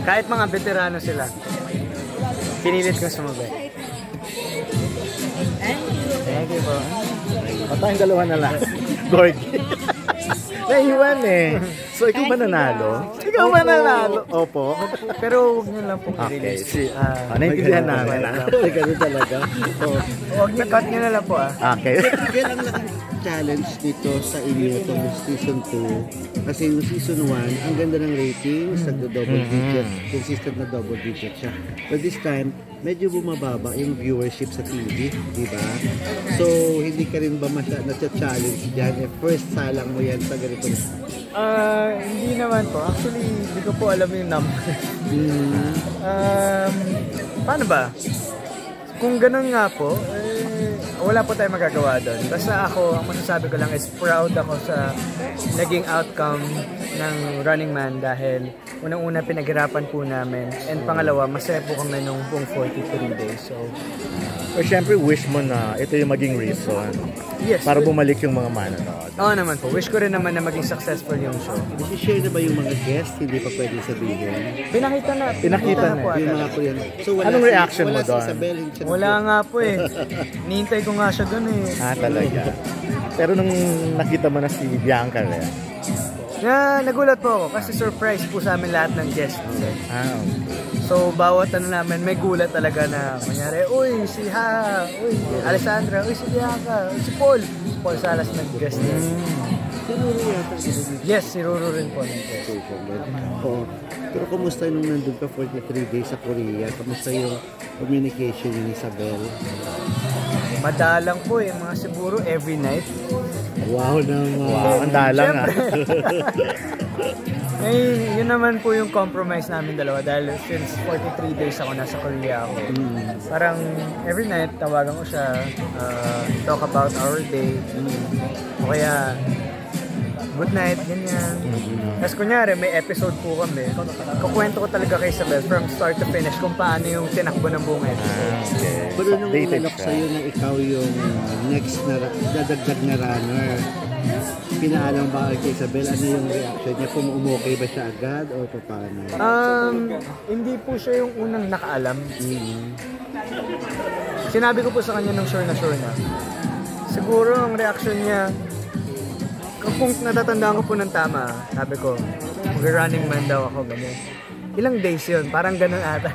Kahit mga veterano sila, pinilit kong sumabay. Thank you po. Patayong dalawa na lang. Gorgie. Naiwan eh. So, ikaw ba nanalo? Ikaw ba nanalo? Opo. Pero huwag nyo lang pong Okay. i-release. Naintindihan namin. Ganun talaga. Huwag nyo, cut nyo na lang po Okay. Kailan lang ang challenge dito sa inyo itong season 2? Kasi yung season 1, ang ganda ng ratings, nagdo-double digit, consistent na double digit siya. But this time, medyo bumababa yung viewership sa TV, di ba? So, hindi ka rin ba na-challenge dyan? First salang mo yan sa ganito? Hindi naman po. Actually, hindi ko po alam yung number. Paano ba? Kung ganun nga po, wala po tayong magagawa doon. Basta ako, ang masasabi ko lang is proud ako sa naging outcome ng Running Man dahil unang-una pinaghirapan po namin and pangalawa, masaya po kami nung buong 43 days. So, Siyempre, wish mo na ito yung maging reason para bumalik yung mga manonood. Oo naman po. Wish ko rin naman na maging successful yung show. Nag-share na ba yung mga guests? Hindi pa pwede sabihin. Pinakita na na. po. Yung mga po yan. So, anong reaction mo doon? Wala nga po eh. Nihintay ko nga siya doon eh. Talaga. Pero nung nakita mo na si Bianca rin. Nagulat po ako kasi surprise po sa amin lahat ng guests. So, bawat namin, may gulat talaga na, kunyari, uy, si uy, Alessandra, uy, si Bianca, si Paul. Si Paul Salas nag-guest niya. Si Ruru yata. Yes, si Ruru rin po. Pero kumusta nung nandun ka 43 days sa Korea? Kumusta yung communication ni Isabel? Madalang po yung mga siguro every night. Wow naman. Wow, ang dalang Yun naman po yung compromise namin dalawa dahil since 43 days ako nasa Korea ako. Parang every night tawagan ko siya, talk about our day. O kaya good night, ganyan. Tapos kunyari may episode po kami, kukwento ko talaga kay Isabel from start to finish kung paano yung tinakbo ng buong episode. Pero nung umalok sa'yo na ikaw yung next na dadagdag na runner, pinaalam ba kay Isabel? Ano yung reaction niya? Kung umokay ba siya agad o paano? Hindi po siya yung unang nakaalam. Sinabi ko po sa kanya nung sure na. Siguro ang reaction niya, kung natatandaan ko po ng tama, sabi ko, mag-running man daw ako, ganyan. Ilang days yun? Parang ganun ata.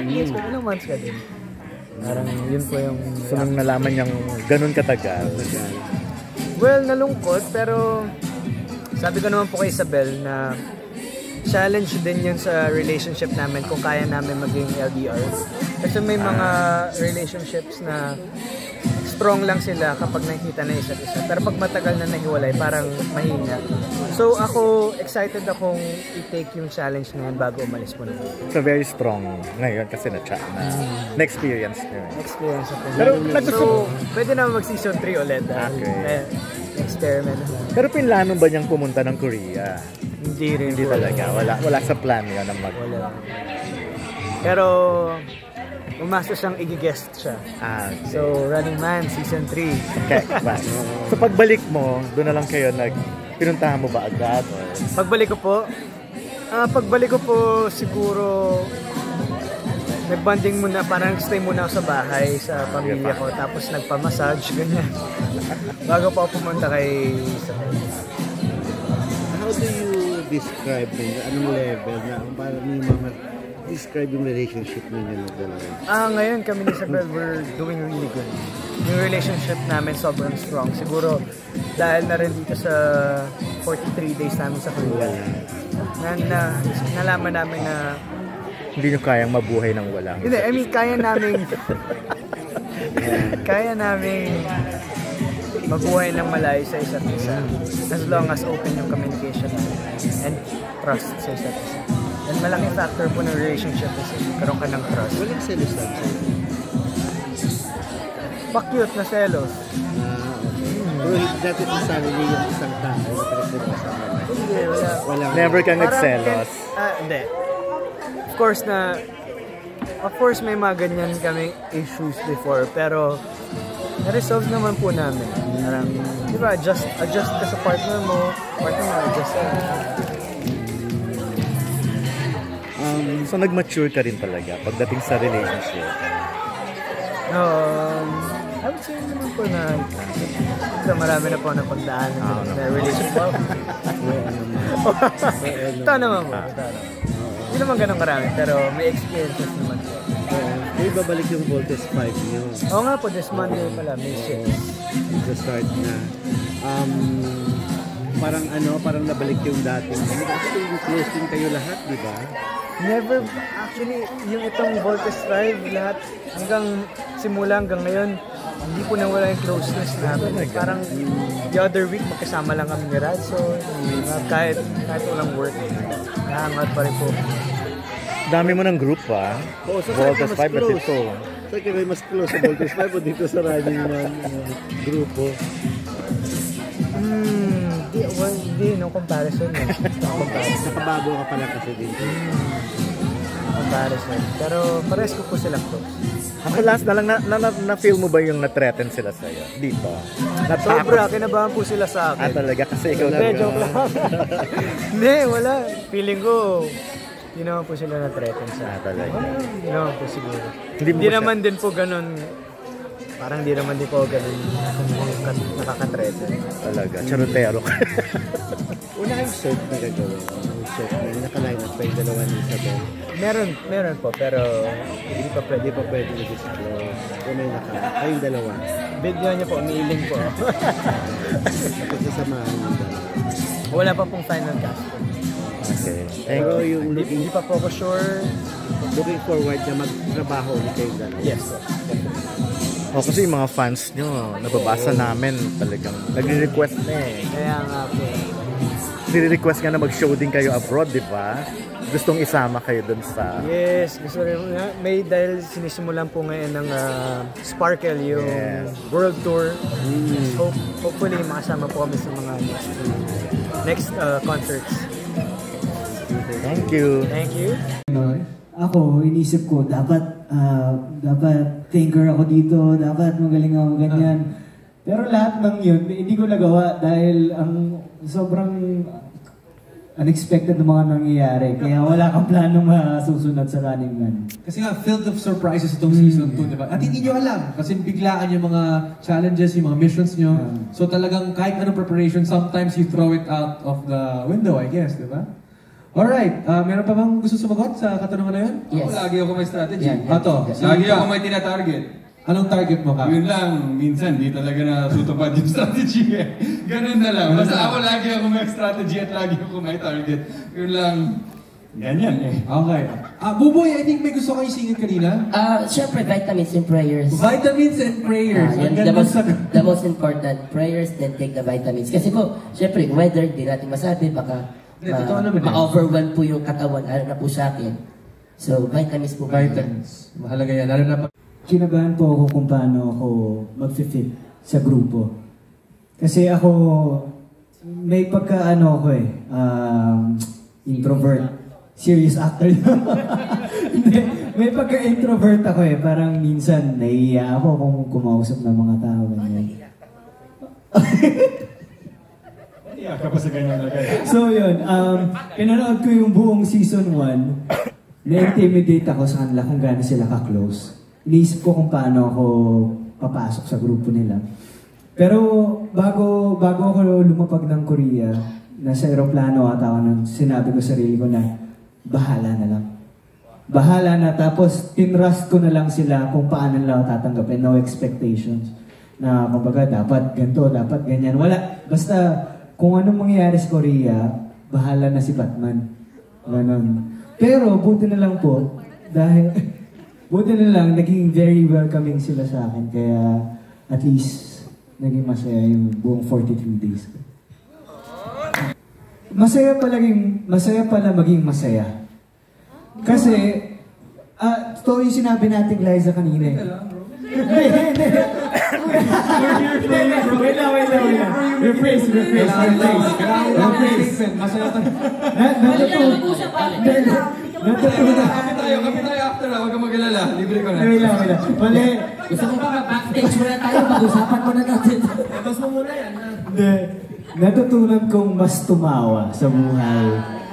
Ilang months ka din. Parang yun po yung... So nung nalaman niyang ganun katagal? Well, nalungkot, pero sabi ko naman po kay Isabel na challenge din yun sa relationship namin kung kaya namin maging LDR. Kasi may mga relationships na strong lang sila kapag nakikita na isa't isa. Pero pag matagal na nahiwalay, parang mahina. So ako, excited akong i-take yung challenge na yan bago umalis po na. So very strong ngayon kasi na-experience nyo. Experience ako. Pero so, pwede na mag-season 3 ulit. Experiment. Pero pinlano ba niyang pumunta ng Korea? Hindi talaga. Wala sa plan yun na mag... Wala. Pero umasa siyang i-guest siya. Okay. So, Running Man, Season 3. Okay, so pagbalik mo, doon na lang kayo pinuntahan mo ba agad? Or? Pagbalik ko po siguro nag-bonding muna, parang stay muna ako sa bahay sa pamilya ko, tapos nagpa-massage, ganyan. Bago pa ako pumunta kay Isabel. How do you describe anong level na para may mga describe yung relationship ninyo na dalawa? Ngayon kami ni Isabel, we're doing really good. Yung relationship namin sobrang strong. Siguro dahil na rin dito sa 43 days namin sa Korea. Nalaman namin na hindi nyo kayang mabuhay ng walang. Hindi, I mean, kaya namin mabuhay ng malayo sa isa't isa. As long as open yung communication and trust sa isa't isa. And malaking factor po ng relationship is karoon ka ng trust. Walang selos lang sa'yo? Pa-cute na selos. Pero dati sa sarili yung isang tao na pinagpapasama. Hindi, wala. Never kang nagselos? Hindi. Of course may mga ganyan kaming issues before, pero na-resolve naman po namin. Parang, di ba, adjust ka sa partner mo, adjust ka. So nag-mature ka rin talaga pagdating sa relationship. I would say naman po na marami na po na pagdaan na relationship. Ito naman po. Hindi naman ganun karami, pero may experiences naman po. May babalik yung Voltes 5 niyo. Oo nga po, this Monday pala, May 6. The start na. Parang nabalik yung dating. Kasi yung closing kayo lahat, di ba? Never, actually, yung itong Voltes 5, lahat, simula hanggang ngayon, hindi po nawala yung closeness namin. Parang the other week, magkasama lang kami ni Radso. Kahit walang work, nahangat pa rin po. Dami mo ng group pa. Voltes 5 at ito. Saan kayo mas close sa Voltes 5 o dito sa Running Man grupo? Hindi, no comparison. Nakabago ka pala kasi dito. Comparison. Pero pares ko po sila close. Ako last na lang, na-feel mo ba yung na-threaten sila sa'yo? Dito? Sobra, kinabahan po sila sa akin. Talaga? Kasi ikaw talaga. Joke lang. Hindi, wala. Feeling ko, hindi naman po sila na-threaten sa akin. Talaga? Hindi naman po siguro. Hindi naman din po ganun. Parang hindi naman din po ganun nakaka-threaten. Talaga? Charotero ka. Una kayong surf na gagawin. Surf na yung naka-line up pa yung dalawa ni Isabel. Meron po, pero hindi pa pwede na-disclose. Kung may kayong dalawa. Video niya po, umiiling po. Tapos sasamahan yung dalawa. Wala pa pong final cast. Okay. Pero yung hindi pa po ako sure. Looking forward na magtrabaho ulit kayong dalawa. Yes po. Kasi yung mga fans nyo, nababasa namin talagang nagre-request na eh. Kaya nga po. Nire-request nga na mag-show din kayo abroad, di ba? Gustong isama kayo dun sa... Yes, gusto rin. Dahil sinisimulan po ngayon ng Sparkle, yung world tour. Hopefully, makasama po kami sa mga next concerts. Thank you. Thank you. Ako, inisip ko, dapat thinker ako dito, dapat magaling ako ganyan. Pero lahat ng yun, hindi ko nagawa dahil ang sobrang unexpected na mga nangyayari. Kaya wala kang planong masusunod sa Running Man. Kasi nga, filled of surprises itong season 2, di ba? At hindi nyo alam, kasi biglaan yung mga challenges, yung mga missions nyo. So talagang kahit anong preparation, sometimes you throw it out of the window, I guess, di ba? Alright, meron pa bang gusto sumagot sa katanungan na yun? Yes. Ako, lagi ako may strategy. Ato, lagi ako may tinatarget. Anong target mo ka? Yun lang, minsan di talaga natutupad yung strategy eh. Ganun na lang. Basta ako lagi ako may strategy at lagi ako may target. Yun lang, ganyan eh. Okay. Buboy, I think may gusto kayo singit kanina? Siyempre, vitamins and prayers. Vitamins and prayers. The most important, prayers, then take the vitamins. Kasi po, siyempre, weather, di natin masabi, baka ma-overwhelm po yung katawan, ano na po sa akin. So, vitamins po. Vitamins. Mahalaga yan. Lalo na Kinabahan po ako kung paano ako mag-fit sa grupo. Kasi ako, may pagka-ano ako introvert. Serious actor. May pagka-introvert ako Parang minsan, naiiya ako kung kumausap ng mga tao. So yun, pinanood ko yung buong season 1, na-intimidate ako sa kanila kung gaano sila ka-close. Iniisip ko kung paano ako papasok sa grupo nila. Pero bago ako lumapag ng Korea, nasa aeroplano ata ako nang sinabi ko sarili ko na bahala na lang. Bahala na, tapos tinrust ko na lang sila kung paano nila ako tatanggapin. No expectations. Na kumbaga dapat ganito, dapat ganyan. Wala, basta kung anong mangyayari sa Korea, bahala na si Batman. Ganon. Pero buti na lang po, dahil naging very welcoming sila sa akin. Kaya at least naging masaya yung buong 43 days ko. Masaya pala maging masaya. Kasi, ito yung sinabi natin Liza kanina Wait lang. Rephrase. Masaya tayo. Kami tayo after na. Huwag kang mag-alala. Libre ko na. Wait lang. Mali. Gusto mo ba backstage muna tayo? Pag-usapan mo na natin. Mas mo muna yan. Natutunan kong mas tumawa sa buhay.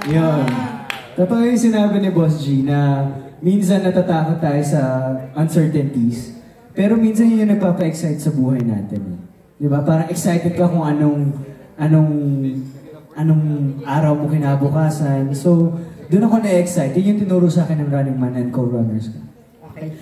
Yun. Totoo yung sinabi ni Boss G na minsan natatakot tayo sa uncertainties. Pero minsan yun yung nagpapa-excite sa buhay natin. Di ba? Parang excited ka kung anong araw mo kinabukasan. So, doon ako na-excite. Yun yung tinuro sa akin ng Running Man and co-runners ko. Okay.